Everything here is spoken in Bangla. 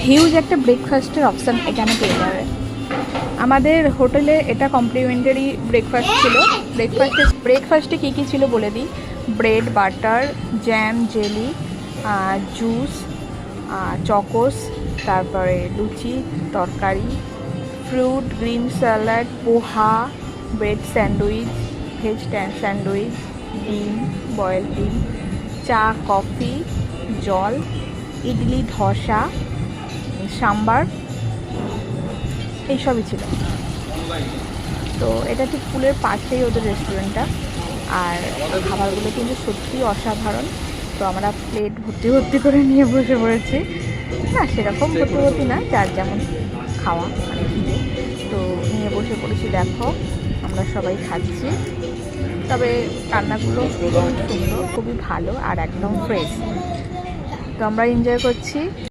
হিউজ একটা ব্রেকফাস্টের অপশান এখানে পেয়ে যাবে। আমাদের হোটেলে এটা কমপ্লিমেন্টারি ব্রেকফাস্ট ছিল। ব্রেকফাস্টে কী কী ছিল বলে দিই। Bread, butter, jam, jelly, juice, Chocos, তারপরে লুচি, তরকারি, ফ্রুট, গ্রিন স্যালাড, পোহা, ব্রেড স্যান্ডউইচ, ভেজ স্যান্ডউইচ, ডিম, বয়েল ডিম, চা, কফি, জল, ইডলি, ধোসা, সাম্বার, এইসবই ছিল। তো এটা ঠিক পুলের পাশেই ওদের রেস্টুরেন্টটা। আর খাবারগুলো কিন্তু সত্যিই অসাধারণ। তো আমরা প্লেট ভর্তি ভর্তি করে নিয়ে বসে পড়েছি। না সেরকম ভর্তি না, যার যেমন খাওয়া মানে খিদে, তো নিয়ে বসে পড়েছি। দেখো আমরা সবাই খাচ্ছি। তবে রান্নাগুলো খুবই সুন্দর, খুবই ভালো আর একদম ফ্রেশ। তো আমরা এনজয় করছি।